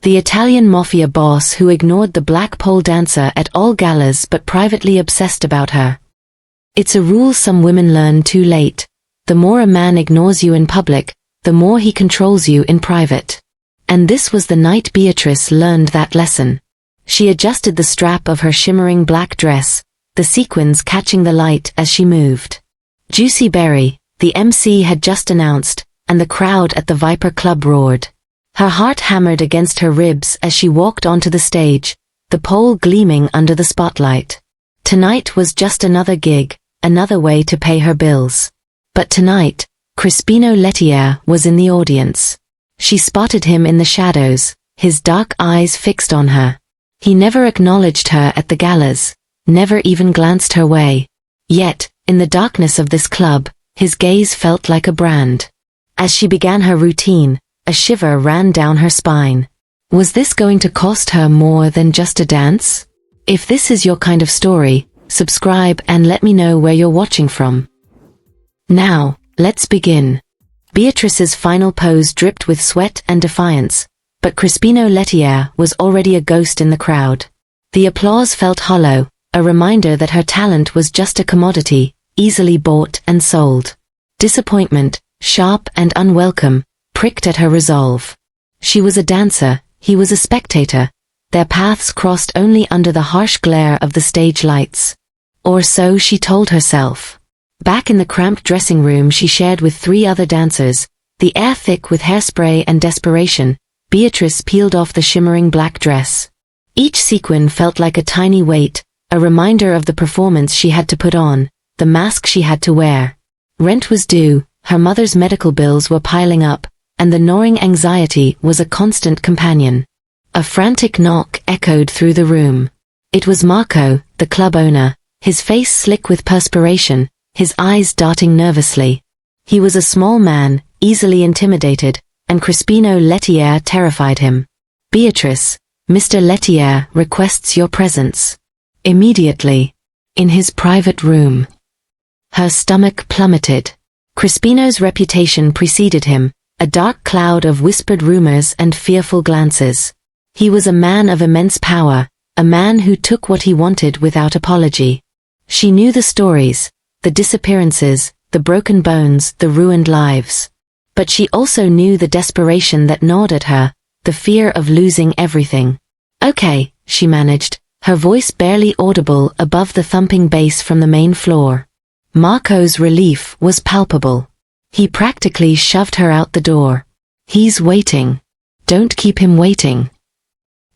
the Italian Mafia boss who ignored the black pole dancer at all galas but privately obsessed about her. It's a rule some women learn too late. The more a man ignores you in public, the more he controls you in private. And this was the night Beatrice learned that lesson. She adjusted the strap of her shimmering black dress, the sequins catching the light as she moved. Juicy Berry, the MC had just announced, and the crowd at the Viper Club roared. Her heart hammered against her ribs as she walked onto the stage, the pole gleaming under the spotlight. Tonight was just another gig, another way to pay her bills. But tonight, Crispino Lettiere was in the audience. She spotted him in the shadows, his dark eyes fixed on her. He never acknowledged her at the galas, never even glanced her way. Yet, in the darkness of this club, his gaze felt like a brand. As she began her routine, a shiver ran down her spine. Was this going to cost her more than just a dance? If this is your kind of story, subscribe and let me know where you're watching from. Now, let's begin. Beatrice's final pose dripped with sweat and defiance, but Crispino Lettiere was already a ghost in the crowd. The applause felt hollow, a reminder that her talent was just a commodity, easily bought and sold. Disappointment, sharp and unwelcome, pricked at her resolve. She was a dancer, he was a spectator. Their paths crossed only under the harsh glare of the stage lights. Or so she told herself. Back in the cramped dressing room she shared with 3 other dancers, the air thick with hairspray and desperation, Beatrice peeled off the shimmering black dress. Each sequin felt like a tiny weight, a reminder of the performance she had to put on, the mask she had to wear. Rent was due, her mother's medical bills were piling up, and the gnawing anxiety was a constant companion. A frantic knock echoed through the room. It was Marco, the club owner, his face slick with perspiration, his eyes darting nervously. He was a small man, easily intimidated, and Crispino Lettiere terrified him. Beatrice, Mr. Lettiere requests your presence. Immediately. In his private room. Her stomach plummeted. Crispino's reputation preceded him, a dark cloud of whispered rumors and fearful glances. He was a man of immense power, a man who took what he wanted without apology. She knew the stories, the disappearances, the broken bones, the ruined lives. But she also knew the desperation that gnawed at her, the fear of losing everything. Okay, she managed, her voice barely audible above the thumping bass from the main floor. Marco's relief was palpable. He practically shoved her out the door. He's waiting. Don't keep him waiting.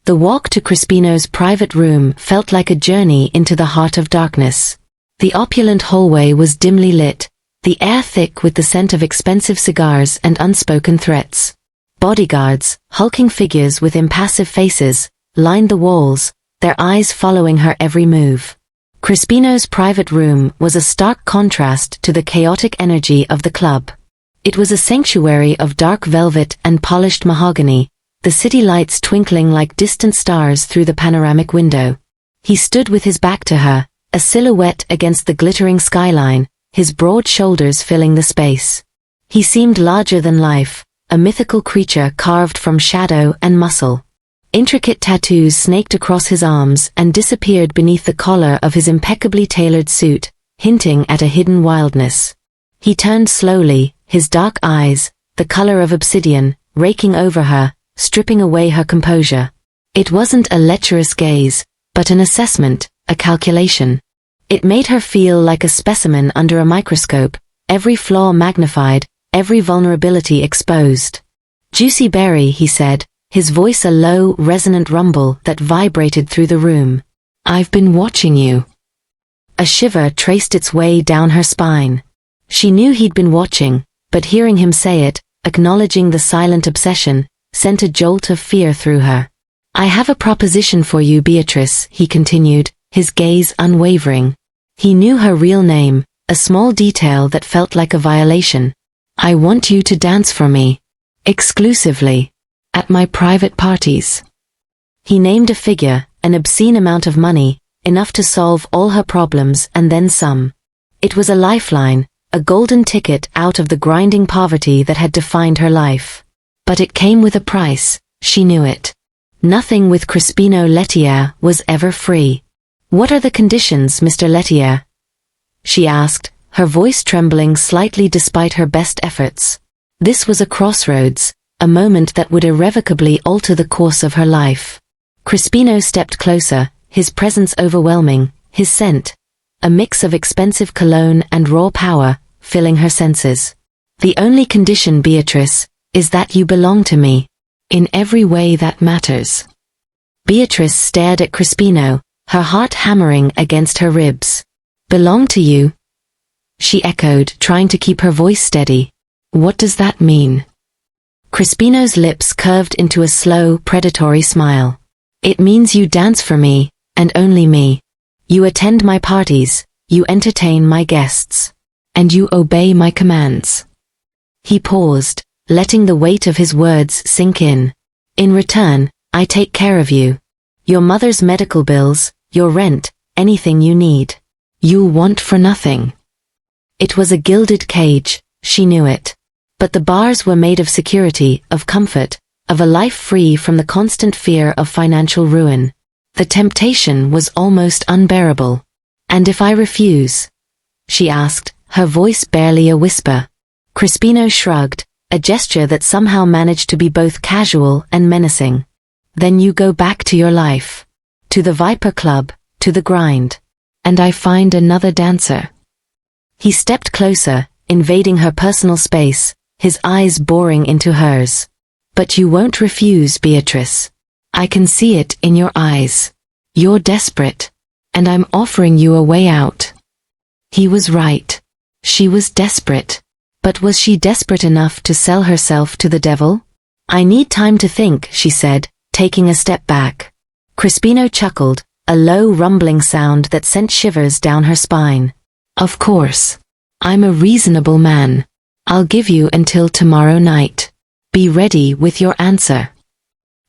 The walk to Crispino's private room felt like a journey into the heart of darkness. The opulent hallway was dimly lit, the air thick with the scent of expensive cigars and unspoken threats. Bodyguards, hulking figures with impassive faces, lined the walls, their eyes following her every move. Crispino's private room was a stark contrast to the chaotic energy of the club. It was a sanctuary of dark velvet and polished mahogany, the city lights twinkling like distant stars through the panoramic window. He stood with his back to her, a silhouette against the glittering skyline, his broad shoulders filling the space. He seemed larger than life, a mythical creature carved from shadow and muscle. Intricate tattoos snaked across his arms and disappeared beneath the collar of his impeccably tailored suit, hinting at a hidden wildness. He turned slowly, his dark eyes, the color of obsidian, raking over her, stripping away her composure. It wasn't a lecherous gaze, but an assessment, a calculation. It made her feel like a specimen under a microscope, every flaw magnified, every vulnerability exposed. Juicy Berry, he said, his voice a low, resonant rumble that vibrated through the room. I've been watching you. A shiver traced its way down her spine. She knew he'd been watching, but hearing him say it, acknowledging the silent obsession, sent a jolt of fear through her. I have a proposition for you, Beatrice, he continued, his gaze unwavering. He knew her real name, a small detail that felt like a violation. I want you to dance for me. Exclusively. At my private parties. He named a figure, an obscene amount of money, enough to solve all her problems and then some. It was a lifeline, a golden ticket out of the grinding poverty that had defined her life. But it came with a price, she knew it. Nothing with Crispino Lettiere was ever free. "What are the conditions, Mr. Lettiere?" she asked, her voice trembling slightly despite her best efforts. This was a crossroads, a moment that would irrevocably alter the course of her life. Crispino stepped closer, his presence overwhelming, his scent, a mix of expensive cologne and raw power, filling her senses. "The only condition, Beatrice, is that you belong to me. In every way that matters." Beatrice stared at Crispino, her heart hammering against her ribs. "Belong to you?" she echoed, trying to keep her voice steady. "What does that mean?" Crispino's lips curved into a slow, predatory smile. "It means you dance for me, and only me. You attend my parties, you entertain my guests, and you obey my commands." He paused, letting the weight of his words sink in. "In return, I take care of you. Your mother's medical bills, your rent, anything you need. You'll want for nothing." It was a gilded cage, she knew it. But the bars were made of security, of comfort, of a life free from the constant fear of financial ruin. The temptation was almost unbearable. "And if I refuse?" she asked, her voice barely a whisper. Crispino shrugged, a gesture that somehow managed to be both casual and menacing. "Then you go back to your life. To the Viper Club, to the grind. And I find another dancer." He stepped closer, invading her personal space, his eyes boring into hers. "But you won't refuse, Beatrice. I can see it in your eyes. You're desperate. And I'm offering you a way out." He was right. She was desperate. But was she desperate enough to sell herself to the devil? "I need time to think," she said, taking a step back. Crispino chuckled, a low rumbling sound that sent shivers down her spine. "Of course. I'm a reasonable man. I'll give you until tomorrow night. Be ready with your answer."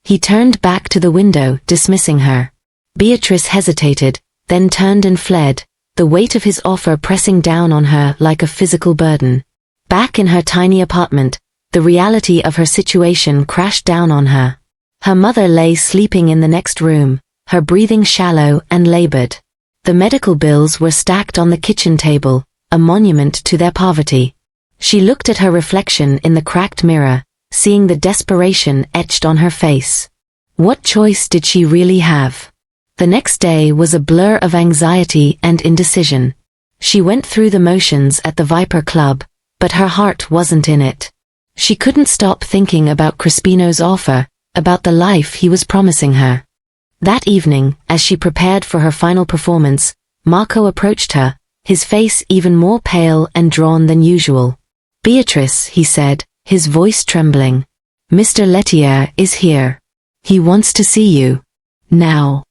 He turned back to the window, dismissing her. Beatrice hesitated, then turned and fled, the weight of his offer pressing down on her like a physical burden. Back in her tiny apartment, the reality of her situation crashed down on her. Her mother lay sleeping in the next room, her breathing shallow and labored. The medical bills were stacked on the kitchen table, a monument to their poverty. She looked at her reflection in the cracked mirror, seeing the desperation etched on her face. What choice did she really have? The next day was a blur of anxiety and indecision. She went through the motions at the Viper Club, but her heart wasn't in it. She couldn't stop thinking about Crispino's offer, about the life he was promising her. That evening, as she prepared for her final performance, Marco approached her, his face even more pale and drawn than usual. "Beatrice," he said, his voice trembling. "Mr. Lettiere is here. He wants to see you. Now."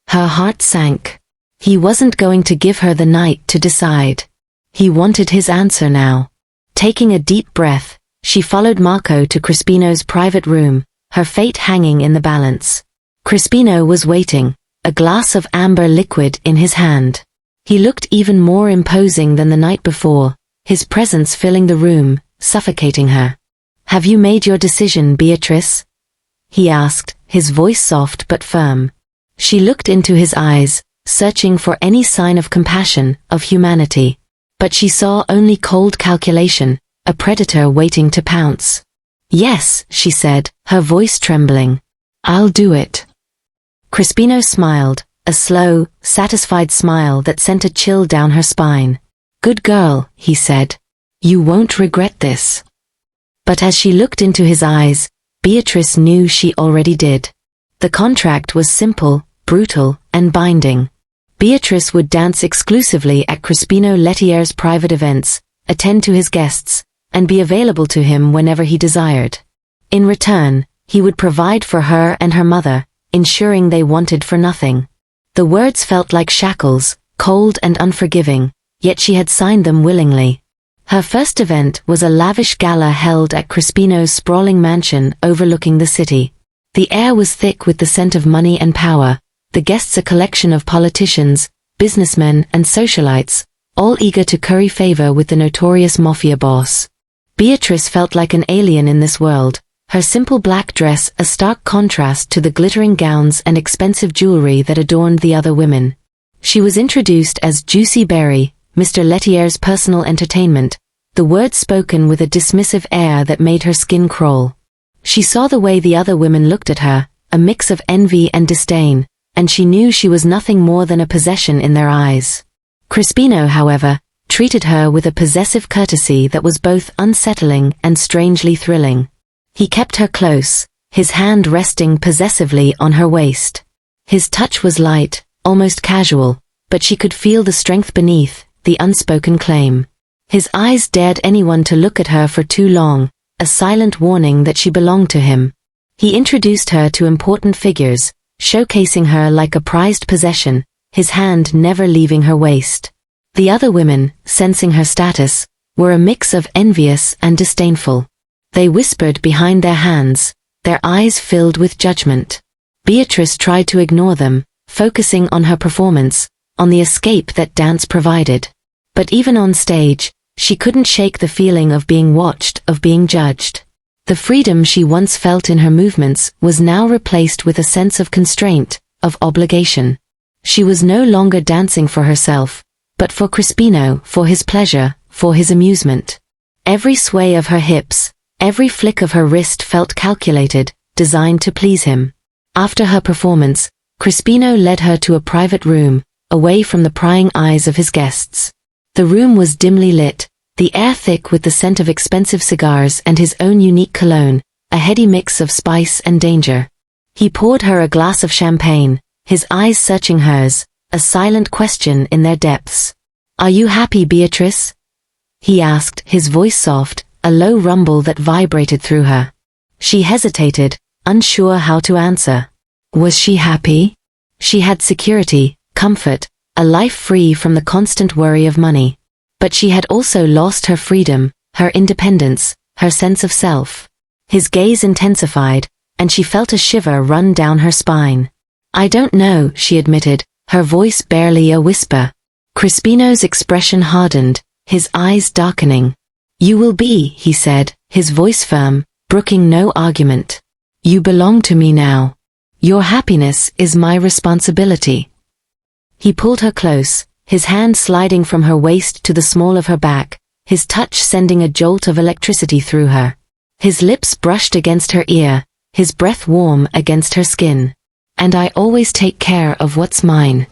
Her heart sank. He wasn't going to give her the night to decide. He wanted his answer now. Taking a deep breath, she followed Marco to Crispino's private room, her fate hanging in the balance. Crispino was waiting, a glass of amber liquid in his hand. He looked even more imposing than the night before, his presence filling the room, suffocating her. "Have you made your decision, Beatrice?" he asked, his voice soft but firm. She looked into his eyes, searching for any sign of compassion, of humanity. But she saw only cold calculation, a predator waiting to pounce. "Yes," she said, her voice trembling. "I'll do it." Crispino smiled, a slow, satisfied smile that sent a chill down her spine. "Good girl," he said. "You won't regret this." But as she looked into his eyes, Beatrice knew she already did. The contract was simple, brutal, and binding. Beatrice would dance exclusively at Crispino Lettiere's private events, attend to his guests, and be available to him whenever he desired. In return, he would provide for her and her mother, ensuring they wanted for nothing. The words felt like shackles, cold and unforgiving, yet she had signed them willingly. Her first event was a lavish gala held at Crispino's sprawling mansion overlooking the city. The air was thick with the scent of money and power, the guests a collection of politicians, businessmen and socialites, all eager to curry favor with the notorious Mafia boss. Beatrice felt like an alien in this world, her simple black dress a stark contrast to the glittering gowns and expensive jewelry that adorned the other women. She was introduced as Juicy Berry, Mr. Lettiere's personal entertainment, the words spoken with a dismissive air that made her skin crawl. She saw the way the other women looked at her, a mix of envy and disdain, and she knew she was nothing more than a possession in their eyes. Crispino, however, treated her with a possessive courtesy that was both unsettling and strangely thrilling. He kept her close, his hand resting possessively on her waist. His touch was light, almost casual, but she could feel the strength beneath, the unspoken claim. His eyes dared anyone to look at her for too long, a silent warning that she belonged to him. He introduced her to important figures, showcasing her like a prized possession, his hand never leaving her waist. The other women, sensing her status, were a mix of envious and disdainful. They whispered behind their hands, their eyes filled with judgment. Beatrice tried to ignore them, focusing on her performance, on the escape that dance provided. But even on stage, she couldn't shake the feeling of being watched, of being judged. The freedom she once felt in her movements was now replaced with a sense of constraint, of obligation. She was no longer dancing for herself, but for Crispino, for his pleasure, for his amusement. Every sway of her hips, every flick of her wrist felt calculated, designed to please him. After her performance, Crispino led her to a private room, away from the prying eyes of his guests. The room was dimly lit, the air thick with the scent of expensive cigars and his own unique cologne, a heady mix of spice and danger. He poured her a glass of champagne, his eyes searching hers, a silent question in their depths. "Are you happy, Beatrice?" he asked, his voice soft, a low rumble that vibrated through her. She hesitated, unsure how to answer. Was she happy? She had security, comfort, a life free from the constant worry of money. But she had also lost her freedom, her independence, her sense of self. His gaze intensified, and she felt a shiver run down her spine. "I don't know," she admitted, her voice barely a whisper. Crispino's expression hardened, his eyes darkening. "You will be," he said, his voice firm, brooking no argument. "You belong to me now. Your happiness is my responsibility." He pulled her close, his hand sliding from her waist to the small of her back, his touch sending a jolt of electricity through her. His lips brushed against her ear, his breath warm against her skin. "And I always take care of what's mine."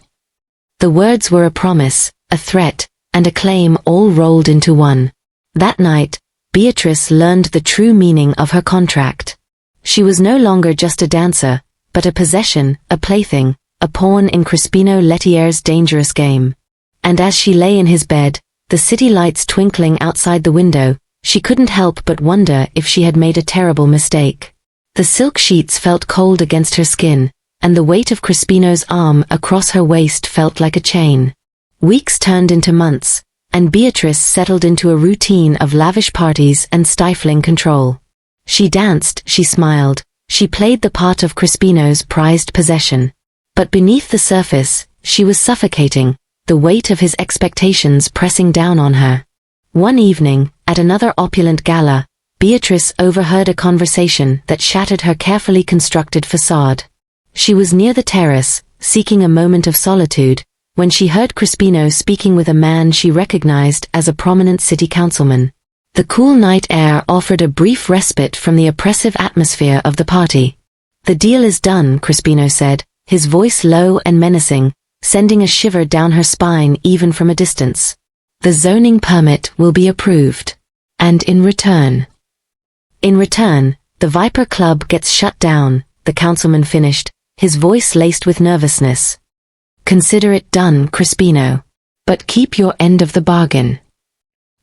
The words were a promise, a threat, and a claim all rolled into one. That night, Beatrice learned the true meaning of her contract. She was no longer just a dancer, but a possession, a plaything, a pawn in Crispino Lettiere's dangerous game. And as she lay in his bed, the city lights twinkling outside the window, she couldn't help but wonder if she had made a terrible mistake. The silk sheets felt cold against her skin, and the weight of Crispino's arm across her waist felt like a chain. Weeks turned into months, and Beatrice settled into a routine of lavish parties and stifling control. She danced, she smiled, she played the part of Crispino's prized possession. But beneath the surface, she was suffocating, the weight of his expectations pressing down on her. One evening, at another opulent gala, Beatrice overheard a conversation that shattered her carefully constructed facade. She was near the terrace, seeking a moment of solitude, when she heard Crispino speaking with a man she recognized as a prominent city councilman. The cool night air offered a brief respite from the oppressive atmosphere of the party. "The deal is done," Crispino said, his voice low and menacing, sending a shiver down her spine even from a distance. "The zoning permit will be approved. And in return, the Viper Club gets shut down," the councilman finished, his voice laced with nervousness. "Consider it done, Crispino. But keep your end of the bargain."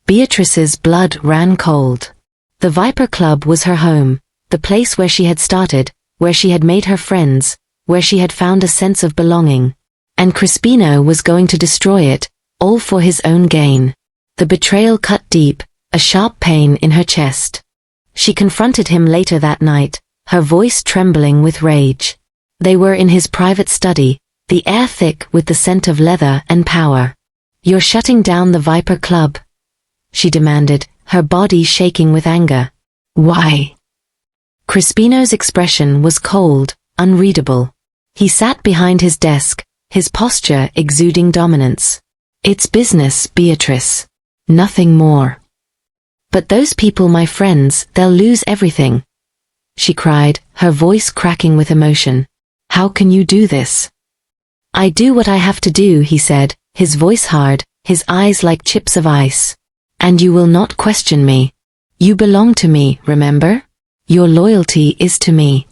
Beatrice's blood ran cold. The Viper Club was her home, the place where she had started, where she had made her friends, where she had found a sense of belonging. And Crispino was going to destroy it, all for his own gain. The betrayal cut deep, a sharp pain in her chest. She confronted him later that night, her voice trembling with rage. They were in his private study, the air thick with the scent of leather and power. "You're shutting down the Viper Club?" she demanded, her body shaking with anger. "Why?" Crispino's expression was cold, unreadable. He sat behind his desk, his posture exuding dominance. "It's business, Beatrice. Nothing more." "But those people, my friends, they'll lose everything," she cried, her voice cracking with emotion. "How can you do this?" "I do what I have to do," he said, his voice hard, his eyes like chips of ice. "And you will not question me. You belong to me, remember? Your loyalty is to me."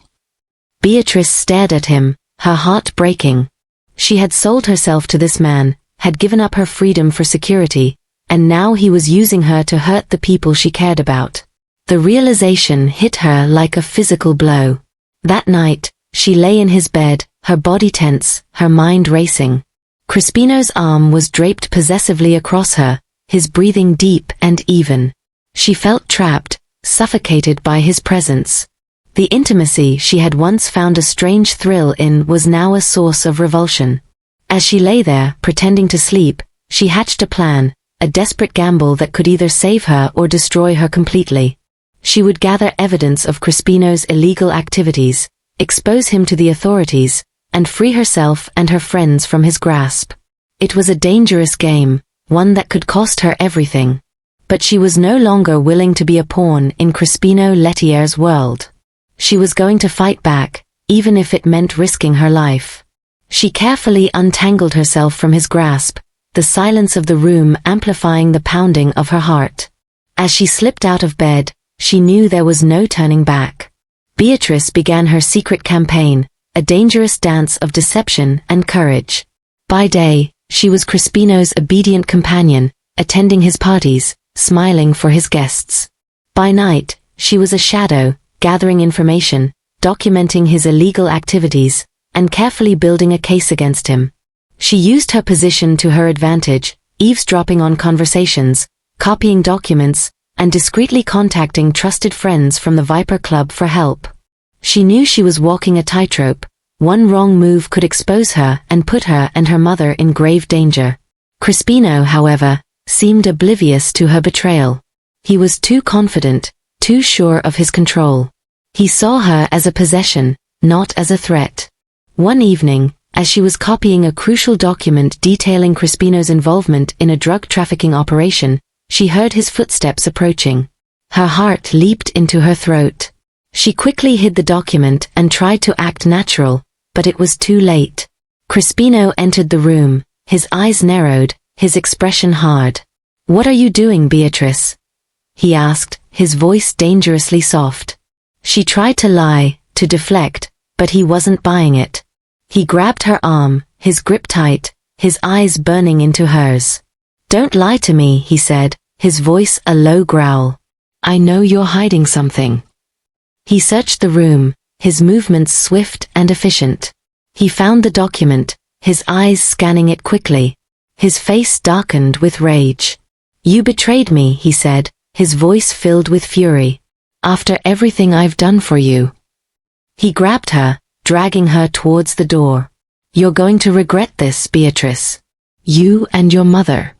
Beatrice stared at him, her heart breaking. She had sold herself to this man, had given up her freedom for security, and now he was using her to hurt the people she cared about. The realization hit her like a physical blow. That night, she lay in his bed, her body tense, her mind racing. Crispino's arm was draped possessively across her, his breathing deep and even. She felt trapped, suffocated by his presence. The intimacy she had once found a strange thrill in was now a source of revulsion. As she lay there, pretending to sleep, she hatched a plan, a desperate gamble that could either save her or destroy her completely. She would gather evidence of Crispino's illegal activities, expose him to the authorities, and free herself and her friends from his grasp. It was a dangerous game, one that could cost her everything. But she was no longer willing to be a pawn in Crispino Lettiere's world. She was going to fight back, even if it meant risking her life. She carefully untangled herself from his grasp, the silence of the room amplifying the pounding of her heart. As she slipped out of bed, she knew there was no turning back. Beatrice began her secret campaign, a dangerous dance of deception and courage. By day, she was Crispino's obedient companion, attending his parties, smiling for his guests. By night, she was a shadow, gathering information, documenting his illegal activities, and carefully building a case against him. She used her position to her advantage, eavesdropping on conversations, copying documents, and discreetly contacting trusted friends from the Viper Club for help. She knew she was walking a tightrope. One wrong move could expose her and put her and her mother in grave danger. Crispino, however, seemed oblivious to her betrayal. He was too confident, too sure of his control. He saw her as a possession, not as a threat. One evening, as she was copying a crucial document detailing Crispino's involvement in a drug trafficking operation, she heard his footsteps approaching. Her heart leaped into her throat. She quickly hid the document and tried to act natural, but it was too late. Crispino entered the room, his eyes narrowed, his expression hard. "What are you doing, Beatrice?" he asked, his voice dangerously soft. She tried to lie, to deflect, but he wasn't buying it. He grabbed her arm, his grip tight, his eyes burning into hers. "Don't lie to me," he said, his voice a low growl. "I know you're hiding something." He searched the room, his movements swift and efficient. He found the document, his eyes scanning it quickly. His face darkened with rage. "You betrayed me," he said, his voice filled with fury. "After everything I've done for you." He grabbed her, dragging her towards the door. "You're going to regret this, Beatrice. You and your mother."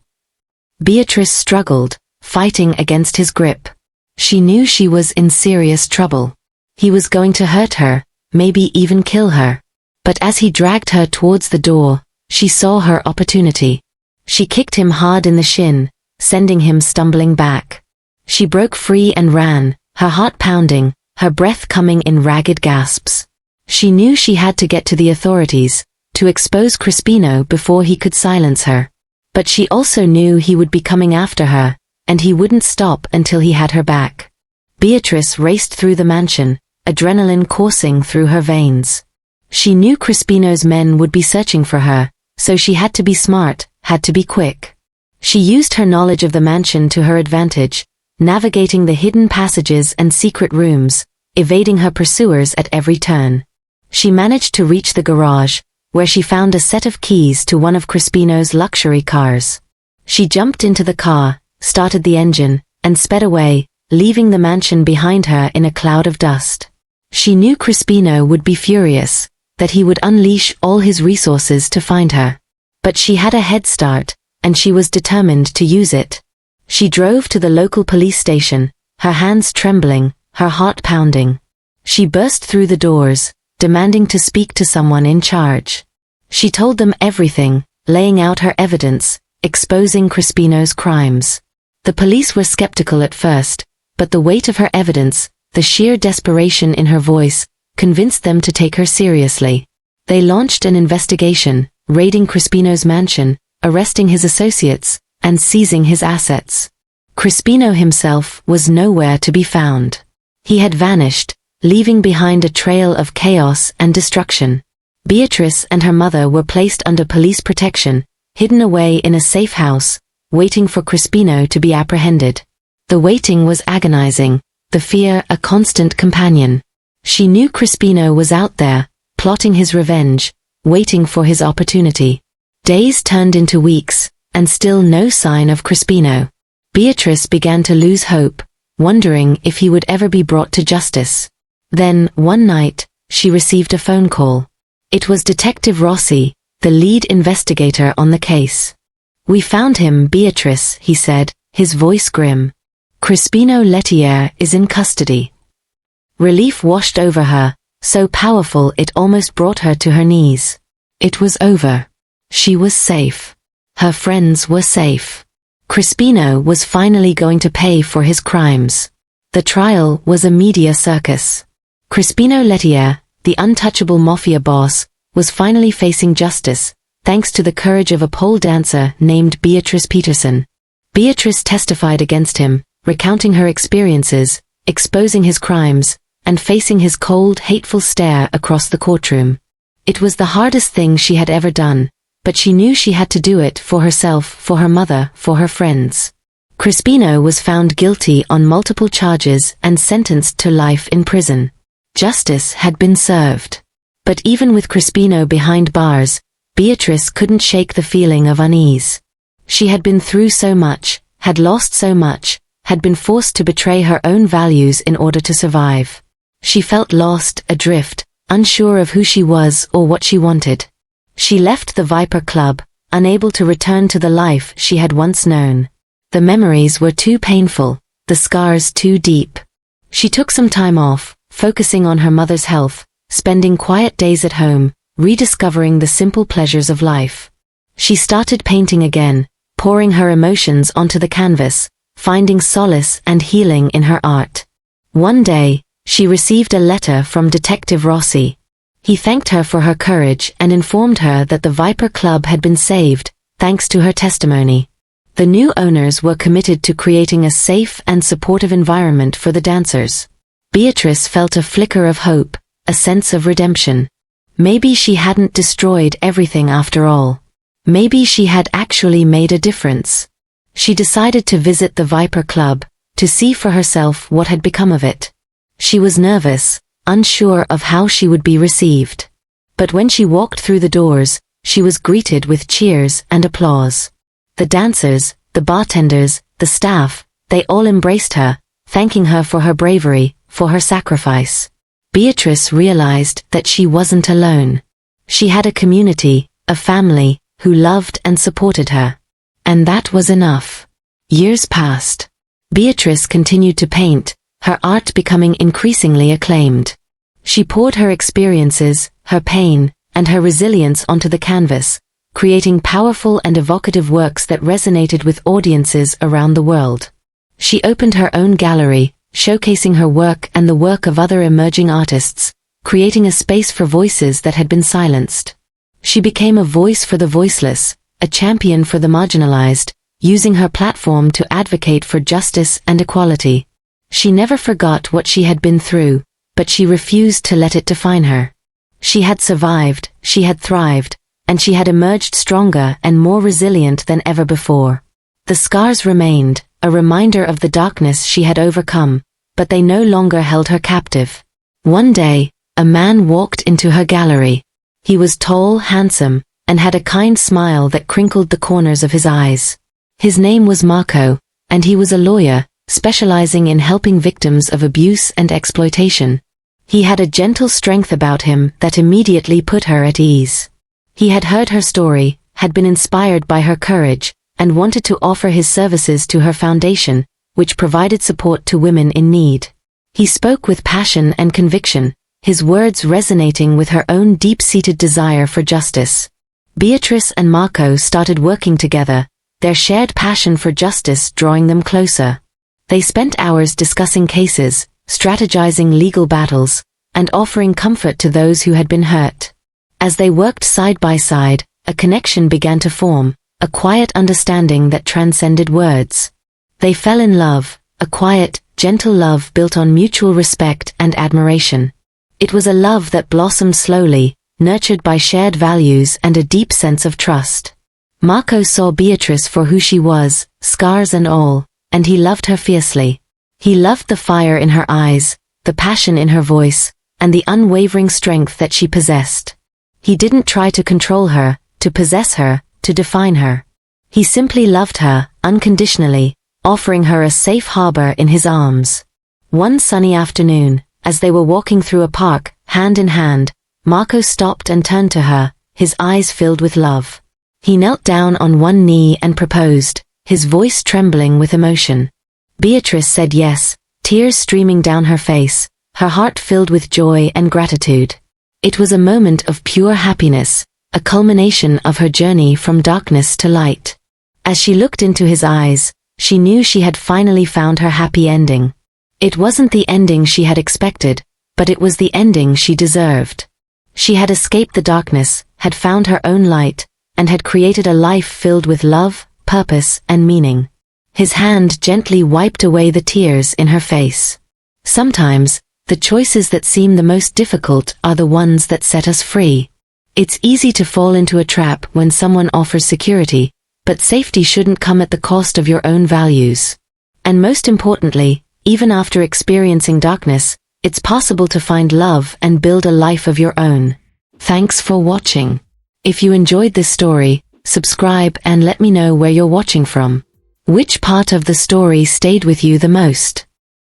Beatrice struggled, fighting against his grip. She knew she was in serious trouble. He was going to hurt her, maybe even kill her. But as he dragged her towards the door, she saw her opportunity. She kicked him hard in the shin, sending him stumbling back. She broke free and ran, her heart pounding, her breath coming in ragged gasps. She knew she had to get to the authorities, to expose Crispino before he could silence her. But she also knew he would be coming after her, and he wouldn't stop until he had her back. Beatrice raced through the mansion, adrenaline coursing through her veins. She knew Crispino's men would be searching for her, so she had to be smart, had to be quick. She used her knowledge of the mansion to her advantage, navigating the hidden passages and secret rooms, evading her pursuers at every turn. She managed to reach the garage, where she found a set of keys to one of Crispino's luxury cars. She jumped into the car, started the engine, and sped away, leaving the mansion behind her in a cloud of dust. She knew Crispino would be furious, that he would unleash all his resources to find her. But she had a head start, and she was determined to use it. She drove to the local police station, her hands trembling, her heart pounding. She burst through the doors, demanding to speak to someone in charge. She told them everything, laying out her evidence, exposing Crispino's crimes. The police were skeptical at first, but the weight of her evidence, the sheer desperation in her voice, convinced them to take her seriously. They launched an investigation, raiding Crispino's mansion, arresting his associates, and seizing his assets. Crispino himself was nowhere to be found. He had vanished, leaving behind a trail of chaos and destruction. Beatrice and her mother were placed under police protection, hidden away in a safe house, waiting for Crispino to be apprehended. The waiting was agonizing, the fear a constant companion. She knew Crispino was out there, plotting his revenge, waiting for his opportunity. Days turned into weeks, and still no sign of Crispino. Beatrice began to lose hope, wondering if he would ever be brought to justice. Then, one night, she received a phone call. It was Detective Rossi, the lead investigator on the case. "We found him, Beatrice," he said, his voice grim. "Crispino Lettiere is in custody." Relief washed over her, so powerful it almost brought her to her knees. It was over. She was safe. Her friends were safe. Crispino was finally going to pay for his crimes. The trial was a media circus. Crispino Lettiere, the untouchable Mafia boss, was finally facing justice, thanks to the courage of a pole dancer named Beatrice Peterson. Beatrice testified against him, recounting her experiences, exposing his crimes, and facing his cold, hateful stare across the courtroom. It was the hardest thing she had ever done, but she knew she had to do it for herself, for her mother, for her friends. Crispino was found guilty on multiple charges and sentenced to life in prison. Justice had been served. But even with Crispino behind bars, Beatrice couldn't shake the feeling of unease. She had been through so much, had lost so much, had been forced to betray her own values in order to survive. She felt lost, adrift, unsure of who she was or what she wanted. She left the Viper Club, unable to return to the life she had once known. The memories were too painful, the scars too deep. She took some time off, focusing on her mother's health, spending quiet days at home, rediscovering the simple pleasures of life. She started painting again, pouring her emotions onto the canvas, finding solace and healing in her art. One day, she received a letter from Detective Rossi. He thanked her for her courage and informed her that the Viper Club had been saved, thanks to her testimony. The new owners were committed to creating a safe and supportive environment for the dancers. Beatrice felt a flicker of hope, a sense of redemption. Maybe she hadn't destroyed everything after all. Maybe she had actually made a difference. She decided to visit the Viper Club, to see for herself what had become of it. She was nervous, unsure of how she would be received. But when she walked through the doors, she was greeted with cheers and applause. The dancers, the bartenders, the staff, they all embraced her, thanking her for her bravery, for her sacrifice. Beatrice realized that she wasn't alone. She had a community, a family, who loved and supported her. And that was enough. Years passed. Beatrice continued to paint, her art becoming increasingly acclaimed. She poured her experiences, her pain, and her resilience onto the canvas, creating powerful and evocative works that resonated with audiences around the world. She opened her own gallery, showcasing her work and the work of other emerging artists, creating a space for voices that had been silenced. She became a voice for the voiceless, a champion for the marginalized, using her platform to advocate for justice and equality. She never forgot what she had been through, but she refused to let it define her. She had survived, she had thrived, and she had emerged stronger and more resilient than ever before. The scars remained, a reminder of the darkness she had overcome, but they no longer held her captive. One day, a man walked into her gallery. He was tall, handsome, and had a kind smile that crinkled the corners of his eyes. His name was Marco, and he was a lawyer, specializing in helping victims of abuse and exploitation. He had a gentle strength about him that immediately put her at ease. He had heard her story, had been inspired by her courage, and wanted to offer his services to her foundation, which provided support to women in need. He spoke with passion and conviction, his words resonating with her own deep-seated desire for justice. Beatrice and Marco started working together, their shared passion for justice drawing them closer. They spent hours discussing cases, strategizing legal battles, and offering comfort to those who had been hurt. As they worked side by side, a connection began to form, a quiet understanding that transcended words. They fell in love, a quiet, gentle love built on mutual respect and admiration. It was a love that blossomed slowly, nurtured by shared values and a deep sense of trust. Marco saw Beatrice for who she was, scars and all, and he loved her fiercely. He loved the fire in her eyes, the passion in her voice, and the unwavering strength that she possessed. He didn't try to control her, to possess her, to define her. He simply loved her, unconditionally, offering her a safe harbor in his arms. One sunny afternoon, as they were walking through a park, hand in hand, Marco stopped and turned to her, his eyes filled with love. He knelt down on one knee and proposed, his voice trembling with emotion. Beatrice said yes, tears streaming down her face, her heart filled with joy and gratitude. It was a moment of pure happiness, a culmination of her journey from darkness to light. As she looked into his eyes, she knew she had finally found her happy ending. It wasn't the ending she had expected, but it was the ending she deserved. She had escaped the darkness, had found her own light, and had created a life filled with love, purpose, and meaning. His hand gently wiped away the tears in her face. Sometimes, the choices that seem the most difficult are the ones that set us free. It's easy to fall into a trap when someone offers security, but safety shouldn't come at the cost of your own values. And most importantly, even after experiencing darkness, it's possible to find love and build a life of your own. Thanks for watching. If you enjoyed this story, subscribe and let me know where you're watching from. Which part of the story stayed with you the most?